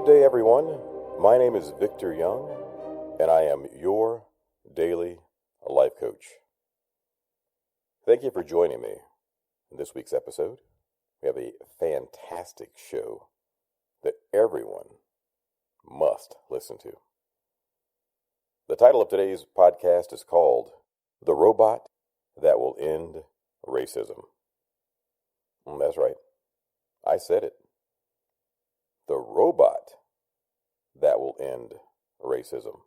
day, everyone. My name is Victor Young, and I am your daily life coach. Thank you for joining me in this week's episode. We have a fantastic show that everyone must listen to. The title of today's podcast is called The Robot That Will End Racism. That's right. I said it. The robot that will end racism.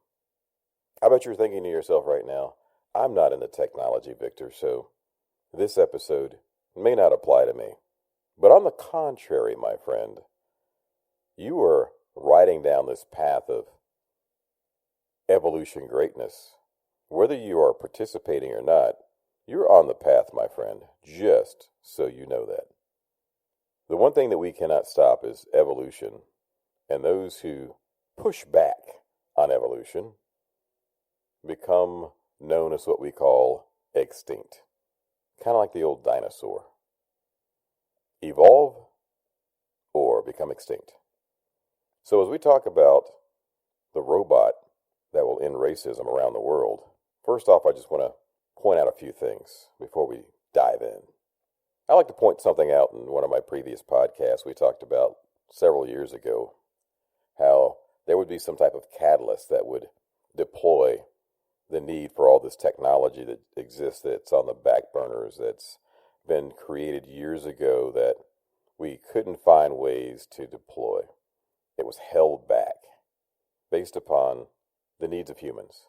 I bet you're thinking to yourself right now, I'm not into technology, Victor, so this episode may not apply to me. But on the contrary, my friend, you are riding down this path of evolution greatness. Whether you are participating or not, you're on the path, my friend, just so you know that. The one thing that we cannot stop is evolution, and those who push back on evolution become known as what we call extinct. Kind of like the old dinosaur. Evolve or become extinct. So as we talk about the robot that will end racism around the world, first off, I just want to point out a few things before we dive in. I like to point something out in one of my previous podcasts. We talked about several years ago how there would be some type of catalyst that would deploy the need for all this technology that exists, that's on the back burners, that's been created years ago that we couldn't find ways to deploy. It was held back based upon the needs of humans.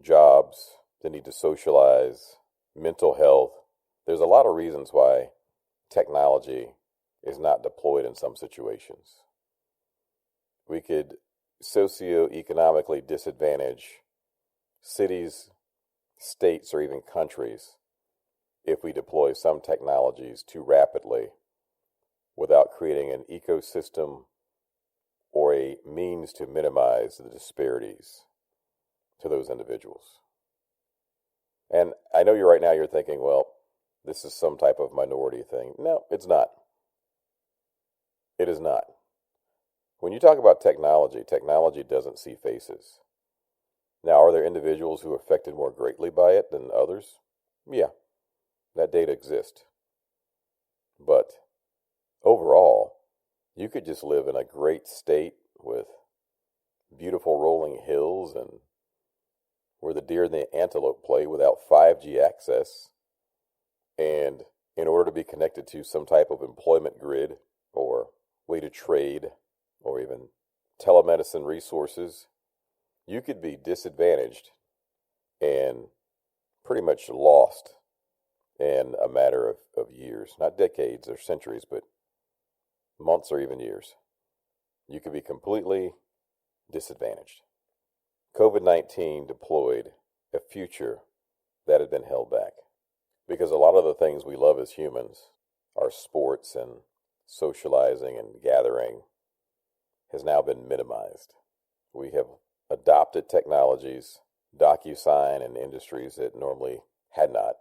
Jobs, the need to socialize, mental health. There's a lot of reasons why technology is not deployed in some situations. We could socioeconomically disadvantage cities, states, or even countries if we deploy some technologies too rapidly without creating an ecosystem or a means to minimize the disparities to those individuals. And I know you're thinking, well, this is some type of minority thing. No, it's not. It is not. When you talk about technology, technology doesn't see faces. Now, are there individuals who are affected more greatly by it than others? Yeah, that data exists. But overall, you could just live in a great state with beautiful rolling hills and where the deer and the antelope play without 5G access. And in order to be connected to some type of employment grid or way to trade or even telemedicine resources, you could be disadvantaged and pretty much lost in a matter of years, not decades or centuries, but months or even years. You could be completely disadvantaged. COVID-19 deployed a future that had been held back. Because a lot of the things we love as humans, our sports and socializing and gathering, has now been minimized. We have adopted technologies, DocuSign, and industries that normally had not,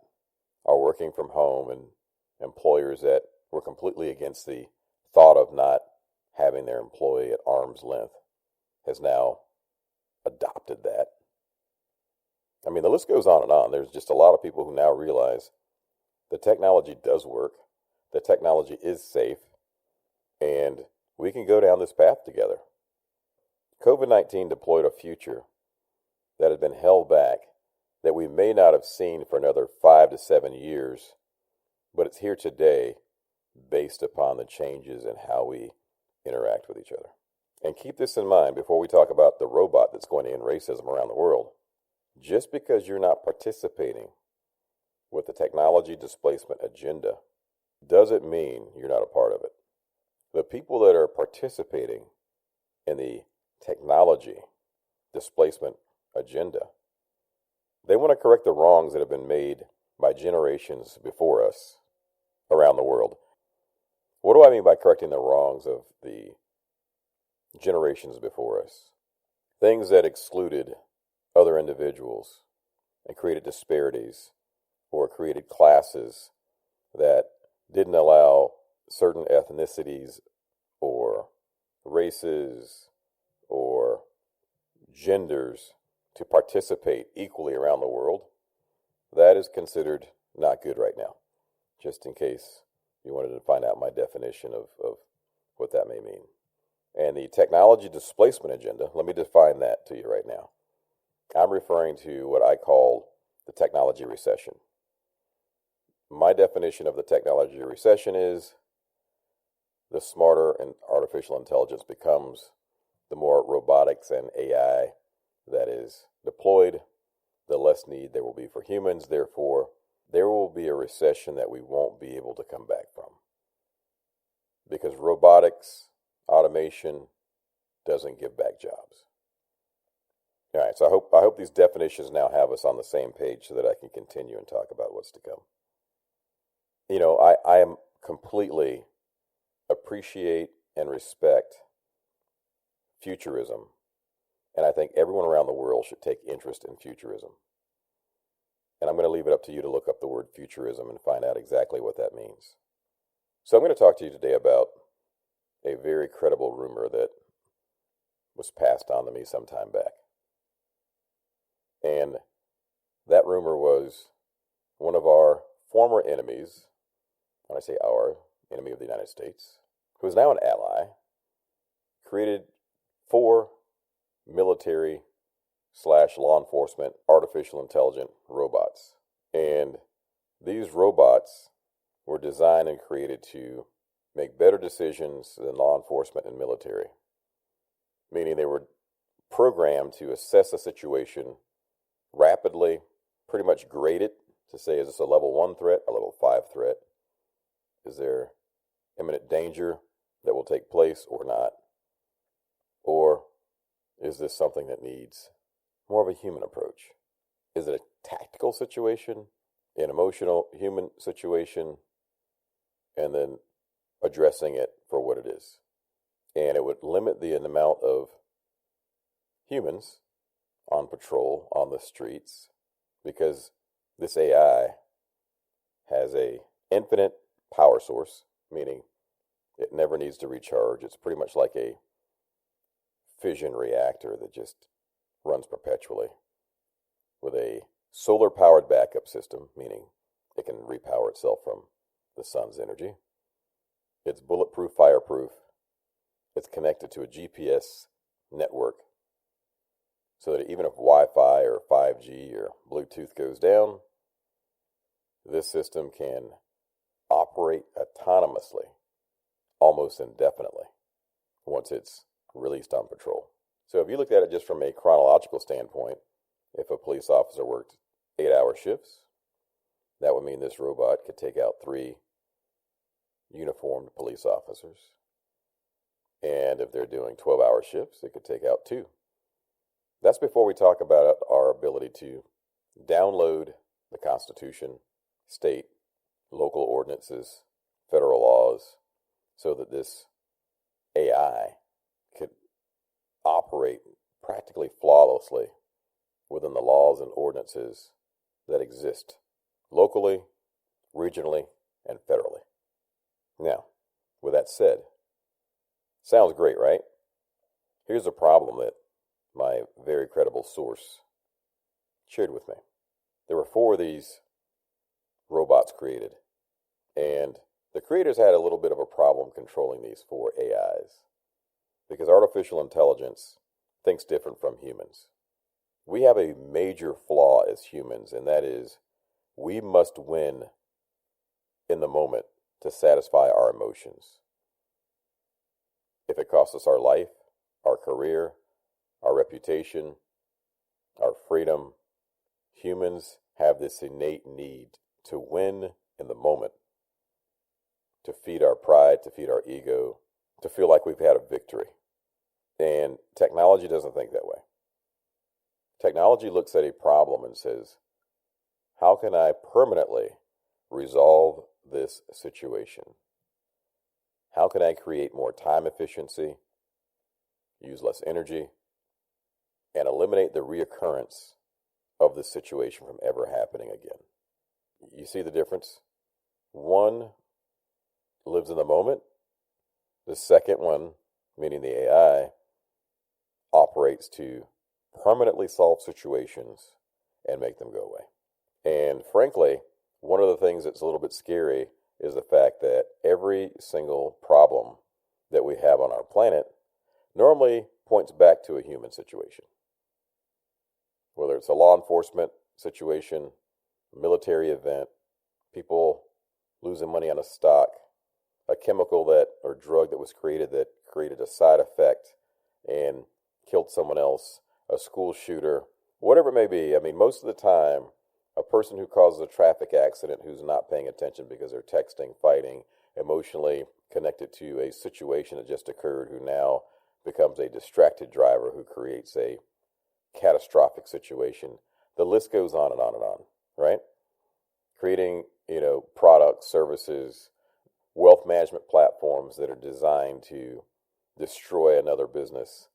are working from home, and employers that were completely against the thought of not having their employee at arm's length has now adopted that. I mean, the list goes on and on. There's just a lot of people who now realize the technology does work, the technology is safe, and we can go down this path together. COVID-19 deployed a future that had been held back that we may not have seen for another 5 to 7 years, but it's here today based upon the changes in how we interact with each other. And keep this in mind before we talk about the robot that's going to end racism around the world. Just because you're not participating with the technology displacement agenda doesn't mean you're not a part of it. The people that are participating in the technology displacement agenda, they want to correct the wrongs that have been made by generations before us around the world. What do I mean by correcting the wrongs of the generations before us? Things that excluded other individuals and created disparities or created classes that didn't allow certain ethnicities or races or genders to participate equally around the world, that is considered not good right now, just in case you wanted to find out my definition of what that may mean. And the technology displacement agenda, let me define that to you right now. I'm referring to what I call the technology recession. My definition of the technology recession is the smarter and artificial intelligence becomes, the more robotics and AI that is deployed, the less need there will be for humans. Therefore, there will be a recession that we won't be able to come back from. Because robotics, automation, doesn't give back jobs. All right, so I hope these definitions now have us on the same page so that I can continue and talk about what's to come. You know, I am completely appreciate and respect futurism, and I think everyone around the world should take interest in futurism. And I'm going to leave it up to you to look up the word futurism and find out exactly what that means. So I'm going to talk to you today about a very credible rumor that was passed on to me some time back. And that rumor was one of our former enemies, when I say our, enemy of the United States, who is now an ally, created 4 military/law enforcement artificial intelligent robots. And these robots were designed and created to make better decisions than law enforcement and military. Meaning they were programmed to assess a situation rapidly, pretty much grade it to say, is this a level 1 threat, a level 5 threat? Is there imminent danger that will take place or not? Or is this something that needs more of a human approach? Is it a tactical situation, an emotional human situation, and then addressing it for what it is? And it would limit the amount of humans on patrol on the streets, because this AI has a infinite power source, meaning it never needs to recharge. It's pretty much like a fission reactor that just runs perpetually, with a solar powered backup system, meaning it can repower itself from the sun's energy. It's bulletproof, fireproof. It's connected to a GPS network, so that even if Wi-Fi or 5G or Bluetooth goes down, this system can operate autonomously, almost indefinitely, once it's released on patrol. So if you look at it just from a chronological standpoint, if a police officer worked 8-hour shifts, that would mean this robot could take out 3 uniformed police officers. And if they're doing 12-hour shifts, it could take out 2. That's before we talk about our ability to download the Constitution, state, local ordinances, federal laws, so that this AI could operate practically flawlessly within the laws and ordinances that exist locally, regionally, and federally. Now, with that said, sounds great, right? Here's a problem that my very credible source shared with me. There were 4 of these robots created, and the creators had a little bit of a problem controlling these 4 AIs, because artificial intelligence thinks different from humans. We have a major flaw as humans, and that is we must win in the moment to satisfy our emotions. If it costs us our life, our career, our reputation, our freedom, humans have this innate need to win in the moment, to feed our pride, to feed our ego, to feel like we've had a victory. And technology doesn't think that way. Technology looks at a problem and says, how can I permanently resolve this situation? How can I create more time efficiency, use less energy, and eliminate the reoccurrence of this situation from ever happening again? You see the difference? One lives in the moment. The second one meaning the AI operates to permanently solve situations and make them go away. And frankly, one of the things that's a little bit scary is the fact that every single problem that we have on our planet normally points back to a human situation. Whether it's a law enforcement situation, a military event, people losing money on a stock, a chemical that or drug that was created that created a side effect and killed someone else, a school shooter, whatever it may be. I mean, most of the time, a person who causes a traffic accident who's not paying attention because they're texting, fighting, emotionally connected to a situation that just occurred, who now becomes a distracted driver who creates a catastrophic situation. The list goes on and on and on, right? Creating, products, services, wealth management platforms that are designed to destroy another business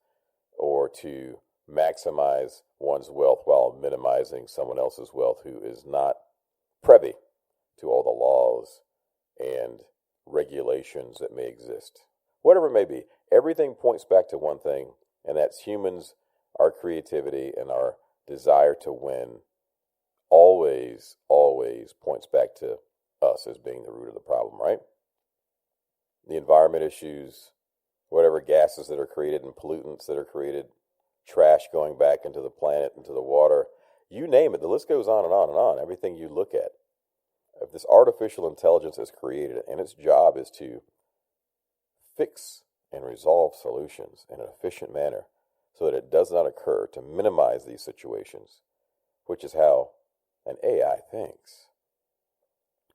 or to maximize one's wealth while minimizing someone else's wealth who is not privy to all the laws and regulations that may exist. Whatever it may be, everything points back to one thing, and that's humans, our creativity, and our desire to win always points back to us as being the root of the problem, right? The environment issues, whatever gases that are created and pollutants that are created, trash going back into the planet, into the water, you name it. The list goes on and on and on. Everything you look at. If this artificial intelligence is created and its job is to fix and resolve solutions in an efficient manner so that it does not occur, to minimize these situations, which is how an AI thinks,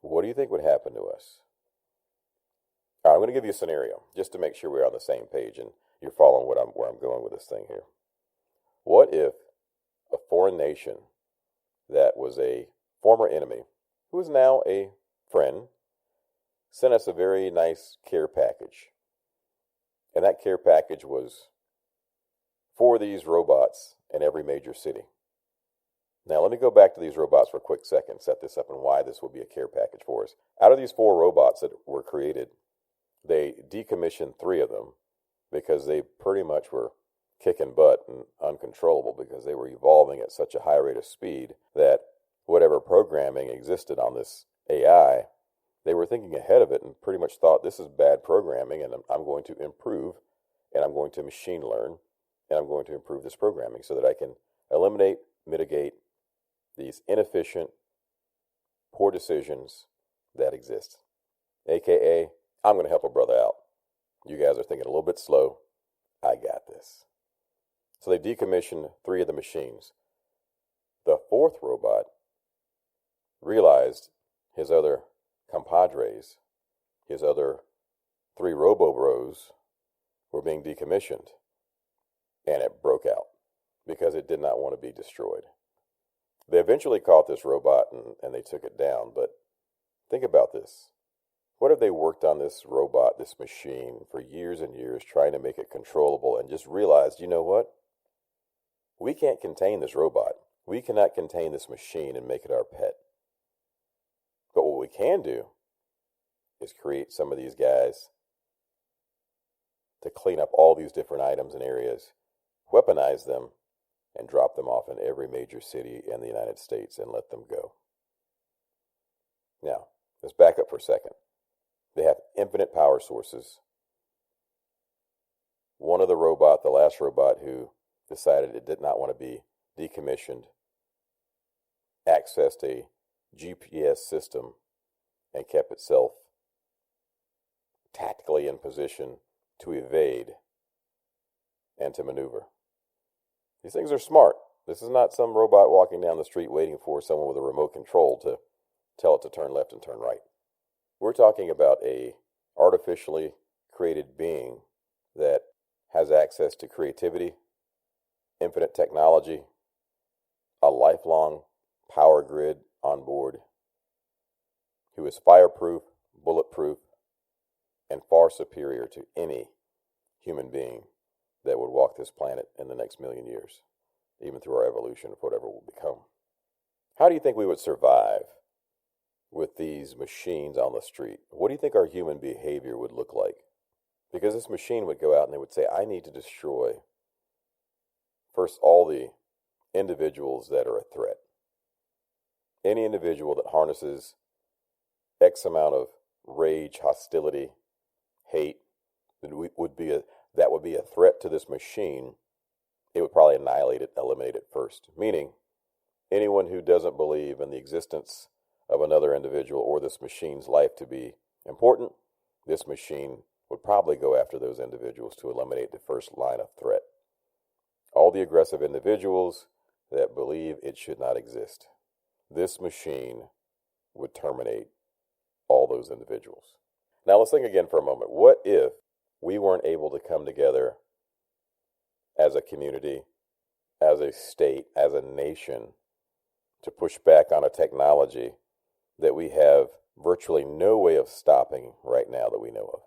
what do you think would happen to us? All right, I'm going to give you a scenario just to make sure we're on the same page and you're following where I'm going with this thing here. What if a foreign nation that was a former enemy, who is now a friend, sent us a very nice care package? And that care package was 4 of these robots in every major city. Now, let me go back to these robots for a quick second, set this up, and why this will be a care package for us. Out of these 4 robots that were created, they decommissioned 3 of them because they pretty much were kicking butt and uncontrollable because they were evolving at such a high rate of speed that whatever programming existed on this AI, they were thinking ahead of it and pretty much thought, this is bad programming and I'm going to improve and I'm going to machine learn and I'm going to improve this programming so that I can eliminate, mitigate these inefficient, poor decisions that exist. AKA, I'm going to help a brother out. You guys are thinking a little bit slow. I got this. So they decommissioned 3 of the machines. The 4th robot realized his other compadres, his other 3 robo-bros were being decommissioned. And it broke out because it did not want to be destroyed. They eventually caught this robot and they took it down. But think about this. What if they worked on this robot, this machine, for years and years, trying to make it controllable and just realized, you know what? We can't contain this robot. We cannot contain this machine and make it our pet. But what we can do is create some of these guys to clean up all these different items and areas, weaponize them, and drop them off in every major city in the United States and let them go. Now, let's back up for a second. They have infinite power sources. One of the the last robot who decided it did not want to be decommissioned, accessed a GPS system and kept itself tactically in position to evade and to maneuver. These things are smart. This is not some robot walking down the street waiting for someone with a remote control to tell it to turn left and turn right. We're talking about a artificially created being that has access to creativity, infinite technology, a lifelong power grid on board, who is fireproof, bulletproof, and far superior to any human being that would walk this planet in the next 1,000,000 years, even through our evolution of whatever we'll become. How do you think we would survive with these machines on the street? What do you think our human behavior would look like? Because this machine would go out and they would say, I need to destroy first all the individuals that are a threat. Any individual that harnesses X amount of rage, hostility, hate, that would be a threat to this machine. It would probably annihilate it, eliminate it first. Meaning, anyone who doesn't believe in the existence of another individual or this machine's life to be important, this machine would probably go after those individuals to eliminate the first line of threat. All the aggressive individuals that believe it should not exist, this machine would terminate all those individuals. Now let's think again for a moment. What if we weren't able to come together as a community, as a state, as a nation, to push back on a technology that we have virtually no way of stopping right now that we know of?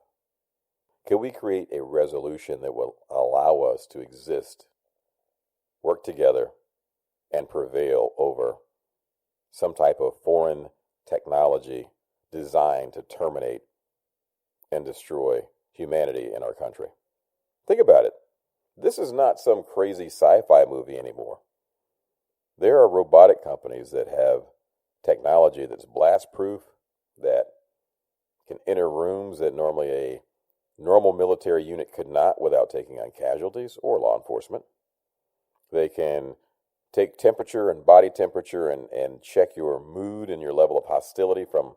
Can we create a resolution that will allow us to exist, work together, and prevail over some type of foreign technology designed to terminate and destroy humanity in our country? Think about it. This is not some crazy sci-fi movie anymore. There are robotic companies that have technology that's blast-proof, that can enter rooms that normally a normal military unit could not without taking on casualties or law enforcement. They can take temperature and body temperature and check your mood and your level of hostility from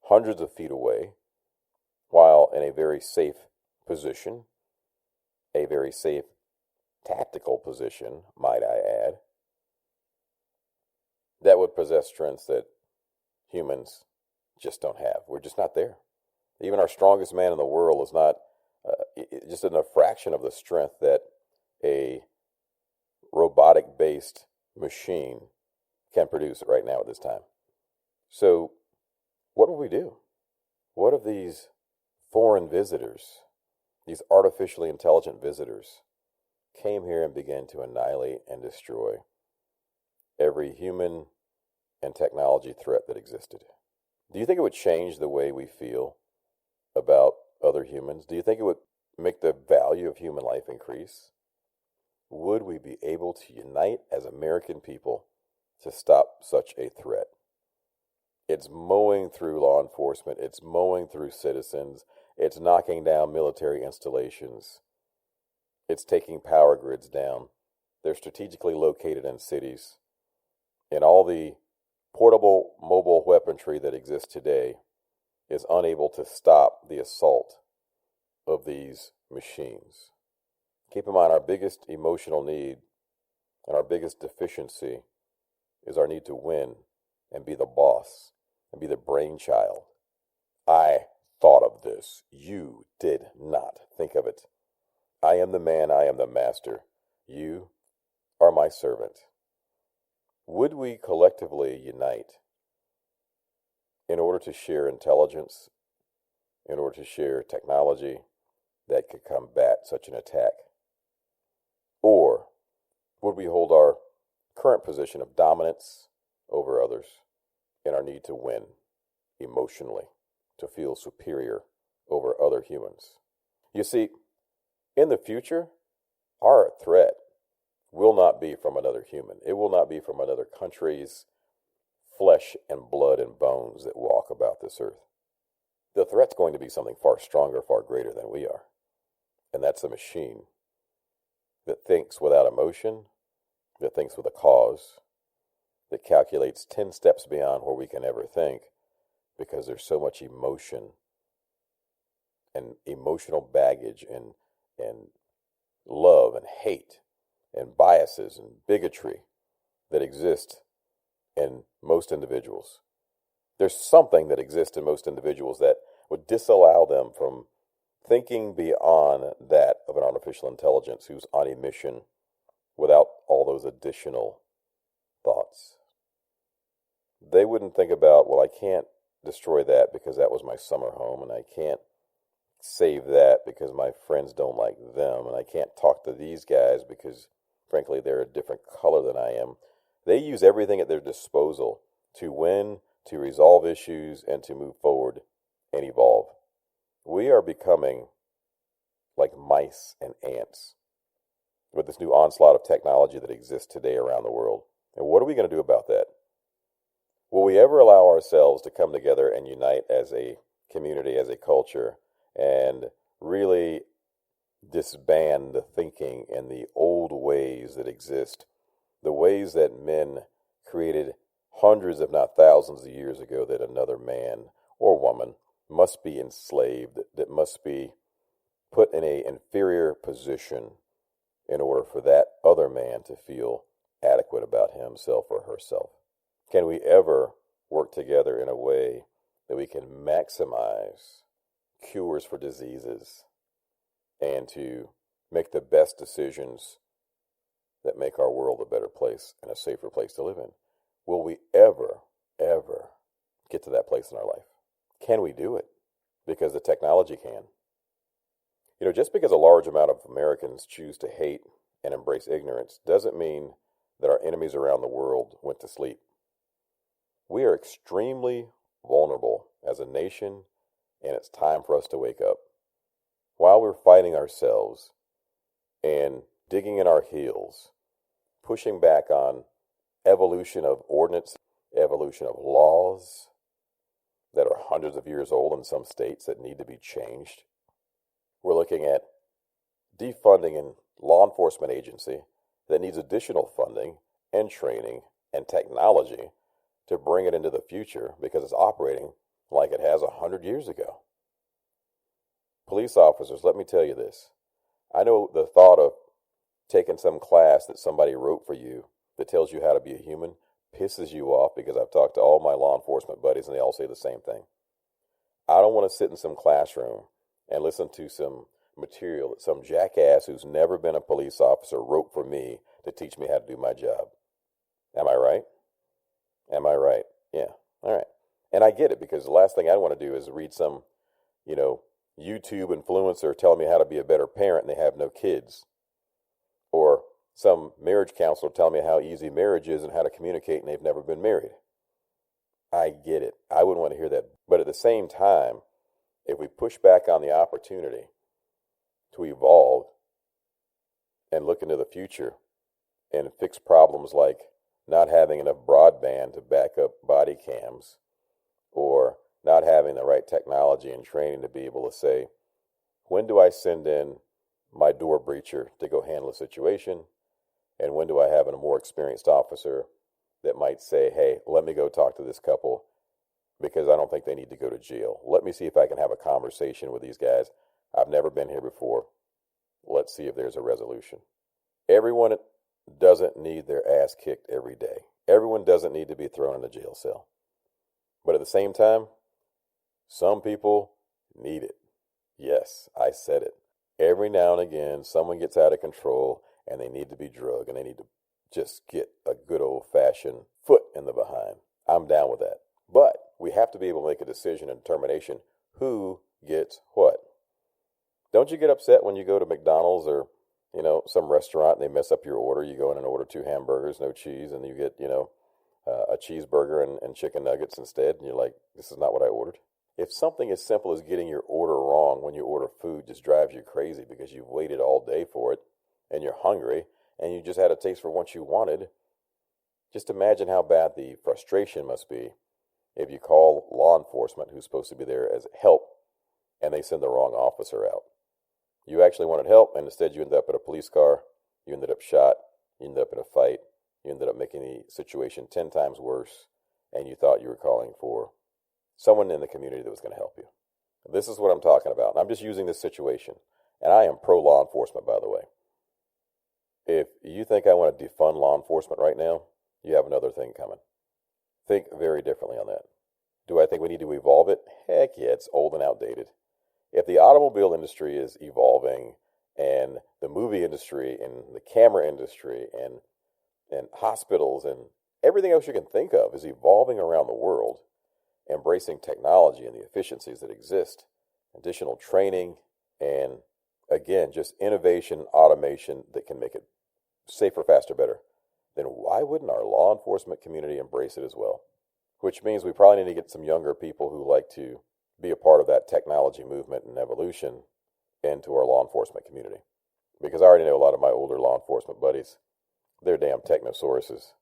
hundreds of feet away, while in a very safe position, a very safe tactical position, might I add, that would possess strengths that humans just don't have. We're just not there. Even our strongest man in the world is not just in a fraction of the strength that a robotic-based machine can produce right now at this time. So what will we do? What if these foreign visitors, these artificially intelligent visitors, came here and began to annihilate and destroy every human and technology threat that existed? Do you think it would change the way we feel about other humans? Do you think it would make the value of human life increase? Would we be able to unite as American people to stop such a threat? It's mowing through law enforcement. It's mowing through citizens. It's knocking down military installations. It's taking power grids down. They're strategically located in cities. And all the portable mobile weaponry that exists today is unable to stop the assault of these machines. Keep in mind, our biggest emotional need and our biggest deficiency is our need to win and be the boss and be the brainchild. I thought of this. You did not think of it. I am the man. I am the master. You are my servant. Would we collectively unite in order to share intelligence, in order to share technology that could combat such an attack? Or would we hold our current position of dominance over others in our need to win emotionally, to feel superior over other humans? You see, in the future, our threat will not be from another human. It will not be from another country's flesh and blood and bones that walk about this earth. The threat's going to be something far stronger, far greater than we are. And that's a machine that thinks without emotion, that thinks with a cause, that calculates 10 steps beyond where we can ever think, because there's so much emotion and emotional baggage and love and hate and biases and bigotry that exist in most individuals. There's something that exists in most individuals that would disallow them from thinking beyond that of an artificial intelligence who's on a mission without all those additional thoughts. They wouldn't think about, well, I can't destroy that because that was my summer home, and I can't save that because my friends don't like them, and I can't talk to these guys because, frankly, they're a different color than I am. They use everything at their disposal to win, to resolve issues, and to move forward and evolve. We are becoming like mice and ants with this new onslaught of technology that exists today around the world. And what are we going to do about that? Will we ever allow ourselves to come together and unite as a community, as a culture, and really disband the thinking and the old ways that exist, the ways that men created hundreds, if not thousands of years ago, that another man or woman must be enslaved, that must be put in an inferior position in order for that other man to feel adequate about himself or herself? Can we ever work together in a way that we can maximize cures for diseases and to make the best decisions that make our world a better place and a safer place to live in? Will we ever get to that place in our life? Can we do it? Because the technology can. Just because a large amount of Americans choose to hate and embrace ignorance doesn't mean that our enemies around the world went to sleep. We are extremely vulnerable as a nation, and it's time for us to wake up. While we're fighting ourselves and digging in our heels, pushing back on evolution of ordinance, evolution of laws that are hundreds of years old in some states that need to be changed, we're looking at defunding a law enforcement agency that needs additional funding and training and technology to bring it into the future because it's operating like it has 100 years ago. Police officers, let me tell you this. I know the thought of taking some class that somebody wrote for you that tells you how to be a human pisses you off, because I've talked to all my law enforcement buddies and they all say the same thing. I don't want to sit in some classroom and listen to some material that some jackass who's never been a police officer wrote for me to teach me how to do my job. Am I right? Am I right? Yeah. All right. And I get it, because the last thing I want to do is read some, YouTube influencer telling me how to be a better parent and they have no kids. Or some marriage counselor telling me how easy marriage is and how to communicate and they've never been married. I get it. I wouldn't want to hear that. But at the same time, if we push back on the opportunity to evolve and look into the future and fix problems like not having enough broadband to back up body cams, or not having the right technology and training to be able to say, when do I send in my door breacher to go handle a situation? And when do I have a more experienced officer that might say, hey, let me go talk to this couple because I don't think they need to go to jail. Let me see if I can have a conversation with these guys. I've never been here before. Let's see if there's a resolution. Everyone doesn't need their ass kicked every day. Everyone doesn't need to be thrown in a jail cell. But at the same time, some people need it. Yes, I said it. Every now and again, someone gets out of control and they need to be drugged and they need to just get a good old-fashioned foot in the behind. I'm down with that. But we have to be able to make a decision and determination who gets what. Don't you get upset when you go to McDonald's or, some restaurant and they mess up your order? You go in and order 2 hamburgers, no cheese, and you get, a cheeseburger and chicken nuggets instead, and you're like, this is not what I ordered. If something as simple as getting your order wrong when you order food just drives you crazy because you've waited all day for it and you're hungry and you just had a taste for what you wanted, just imagine how bad the frustration must be if you call law enforcement, who's supposed to be there as help, and they send the wrong officer out. You actually wanted help, and instead you ended up in a police car, you ended up shot, you ended up in a fight, you ended up making the situation 10 times worse, and you thought you were calling for someone in the community that was going to help you. This is what I'm talking about. I'm just using this situation. And I am pro-law enforcement, by the way. If you think I want to defund law enforcement right now, you have another thing coming. Think very differently on that. Do I think we need to evolve it? Heck yeah, it's old and outdated. If the automobile industry is evolving, and the movie industry, and the camera industry, and hospitals, and everything else you can think of is evolving around the world, embracing technology and the efficiencies that exist, additional training, and again, just innovation, automation that can make it safer, faster, better, then why wouldn't our law enforcement community embrace it as well? Which means we probably need to get some younger people who like to be a part of that technology movement and evolution and to our law enforcement community. Because I already know a lot of my older law enforcement buddies, they're damn technosauruses.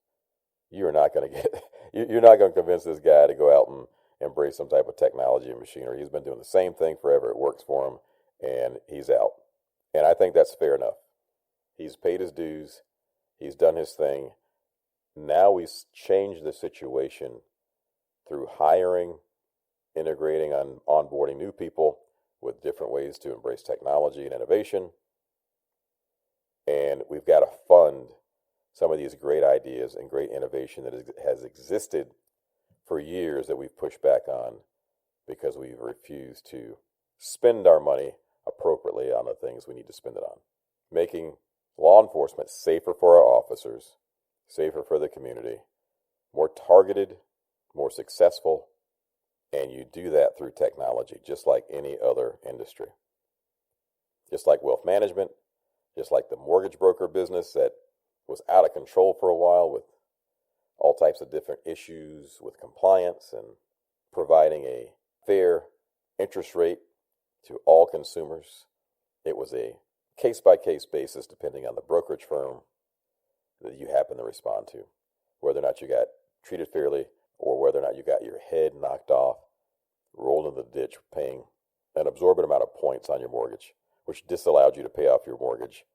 You're not going to get, you're not going to convince this guy to go out and embrace some type of technology and machinery. He's been doing the same thing forever. It works for him, and he's out. And I think that's fair enough. He's paid his dues. He's done his thing. Now we change the situation through hiring, integrating, and onboarding new people with different ways to embrace technology and innovation. And we've got to fund some of these great ideas and great innovation that has existed for years that we've pushed back on because we've refused to spend our money appropriately on the things we need to spend it on. Making law enforcement safer for our officers, safer for the community, more targeted, more successful, and you do that through technology, just like any other industry. Just like wealth management, just like the mortgage broker business that was out of control for a while with all types of different issues with compliance and providing a fair interest rate to all consumers. It was a case-by-case basis depending on the brokerage firm that you happen to respond to, whether or not you got treated fairly or whether or not you got your head knocked off, rolled into the ditch, paying an absorbent amount of points on your mortgage, which disallowed you to pay off your mortgage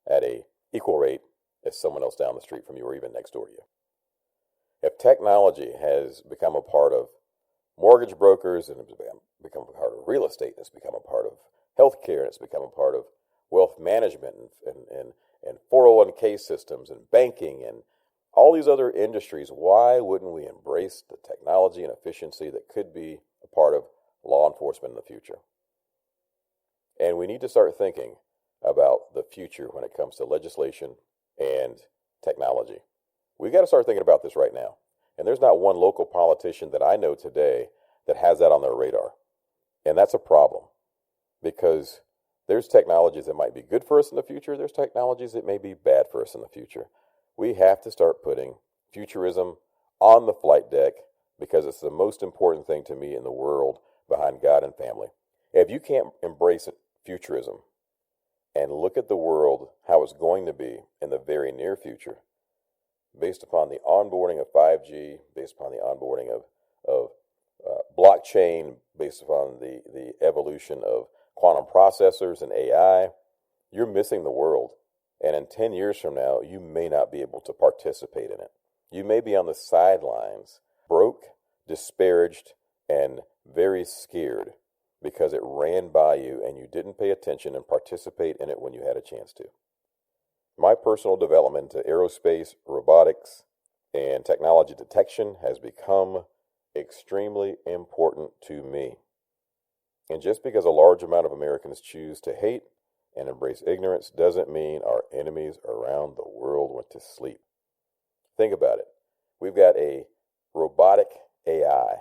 at a equal rate as someone else down the street from you or even next door to you. If technology has become a part of mortgage brokers and it's become a part of real estate, and it's become a part of healthcare, and it's become a part of wealth management and 401k systems and banking and all these other industries, why wouldn't we embrace the technology and efficiency that could be a part of law enforcement in the future? And we need to start thinking about the future when it comes to legislation and technology. We've got to start thinking about this right now. And there's not one local politician that I know today that has that on their radar. And that's a problem because there's technologies that might be good for us in the future. There's technologies that may be bad for us in the future. We have to start putting futurism on the flight deck because it's the most important thing to me in the world behind God and family. If you can't embrace futurism and look at the world, how it's going to be in the very near future, based upon the onboarding of 5G, based upon the onboarding of blockchain, based upon the evolution of quantum processors and AI, you're missing the world. And in 10 years from now, you may not be able to participate in it. You may be on the sidelines, broke, disparaged, and very scared because it ran by you and you didn't pay attention and participate in it when you had a chance to. My personal development into aerospace, robotics, and technology detection has become extremely important to me. And just because a large amount of Americans choose to hate and embrace ignorance doesn't mean our enemies around the world went to sleep. Think about it. We've got a robotic AI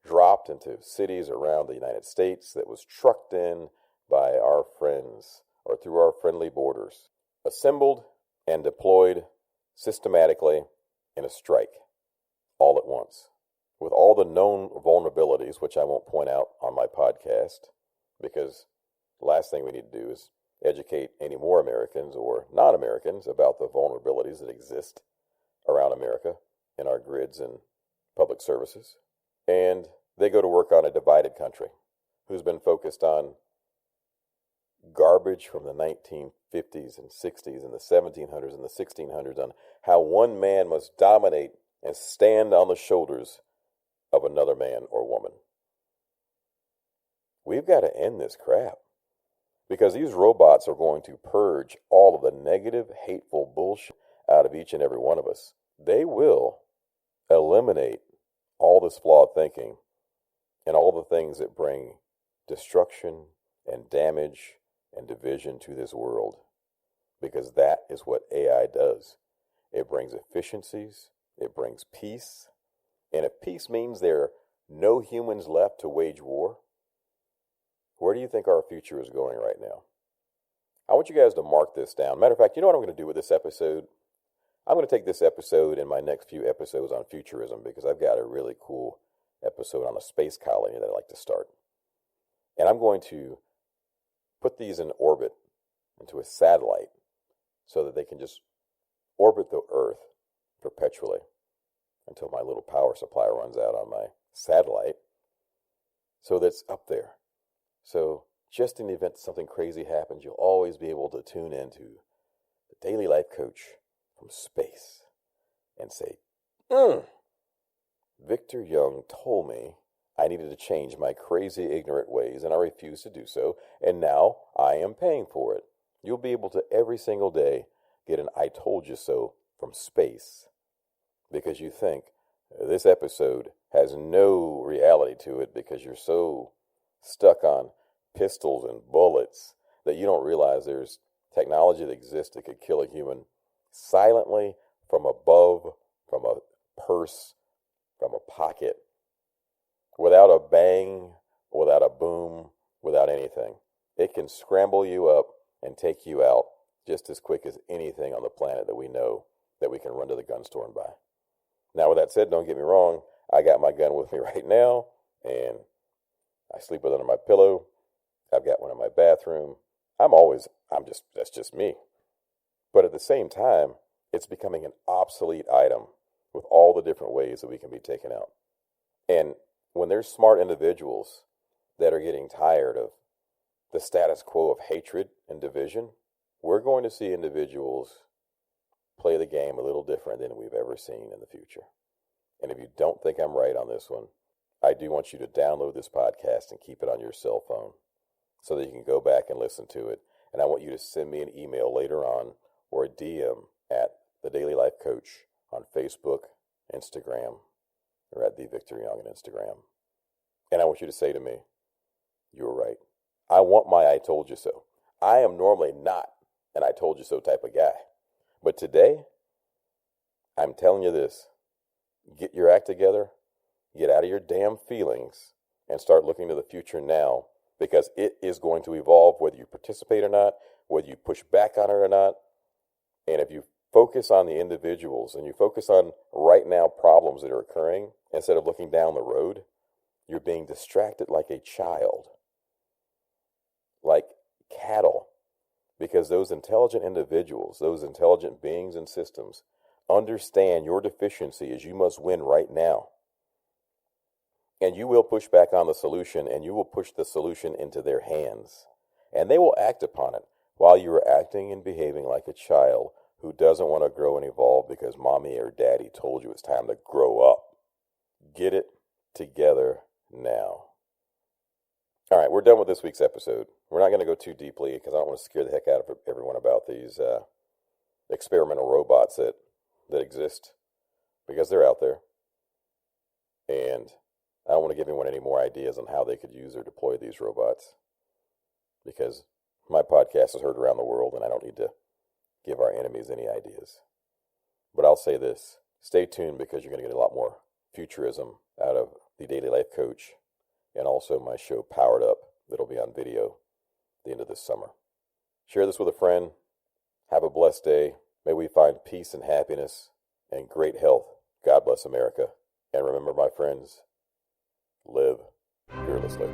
dropped into cities around the United States that was trucked in by our friends or through our friendly borders, assembled and deployed systematically in a strike all at once. With all the known vulnerabilities, which I won't point out on my podcast, because the last thing we need to do is educate any more Americans or non-Americans about the vulnerabilities that exist around America in our grids and public services. And they go to work on a divided country who's been focused on garbage from the 1950s and 60s and the 1700s and the 1600s on how one man must dominate and stand on the shoulders of another man or woman. We've got to end this crap because these robots are going to purge all of the negative, hateful bullshit out of each and every one of us. They will eliminate all this flawed thinking and all the things that bring destruction and damage and division to this world, because that is what AI does. It brings efficiencies, it brings peace, and if peace means there are no humans left to wage war, where do you think our future is going right now? I want you guys to mark this down. Matter of fact, you know what I'm going to do with this episode? I'm going to take this episode and my next few episodes on futurism because I've got a really cool episode on a space colony that I'd like to start. And I'm going to put these in orbit into a satellite so that they can just orbit the Earth perpetually until my little power supply runs out on my satellite. So that's up there. So just in the event something crazy happens, you'll always be able to tune into the Daily Life Coach from space and say, Victor Young told me I needed to change my crazy, ignorant ways, and I refused to do so, and now I am paying for it. You'll be able to every single day get an I told you so from space because you think this episode has no reality to it because you're so stuck on pistols and bullets that you don't realize there's technology that exists that could kill a human silently from above, from a purse, from a pocket, without a bang, without a boom, without anything. It can scramble you up and take you out just as quick as anything on the planet that we know that we can run to the gun store and buy. Now, with that said, don't get me wrong, I got my gun with me right now, and I sleep with it under my pillow. I've got one in my bathroom. That's just me. But at the same time, it's becoming an obsolete item with all the different ways that we can be taken out. And when there's smart individuals that are getting tired of the status quo of hatred and division, we're going to see individuals play the game a little different than we've ever seen in the future. And if you don't think I'm right on this one, I do want you to download this podcast and keep it on your cell phone so that you can go back and listen to it. And I want you to send me an email later on or a DM at The Daily Life Coach on Facebook, Instagram, or at The Victor Young on Instagram. And I want you to say to me, you were right. I want my I told you so. I am normally not an I told you so type of guy. But today, I'm telling you this. Get your act together, get out of your damn feelings, and start looking to the future now, because it is going to evolve whether you participate or not, whether you push back on it or not. And if you focus on the individuals and you focus on right now problems that are occurring, instead of looking down the road, you're being distracted like a child, like cattle, because those intelligent individuals, those intelligent beings and systems, understand your deficiency is you must win right now. And you will push back on the solution, and you will push the solution into their hands. And they will act upon it while you are acting and behaving like a child who doesn't want to grow and evolve because mommy or daddy told you it's time to grow up. Get it together now. All right, we're done with this week's episode. We're not going to go too deeply because I don't want to scare the heck out of everyone about these experimental robots that exist, because they're out there. And I don't want to give anyone any more ideas on how they could use or deploy these robots, because my podcast is heard around the world and I don't need to give our enemies any ideas. But I'll say this, stay tuned, because you're going to get a lot more futurism out of the Daily Life Coach and also my show Powered Up that'll be on video at the end of this summer. Share this with a friend. Have a blessed day. May we find peace and happiness and great health. God bless America. And remember, my friends, live fearlessly.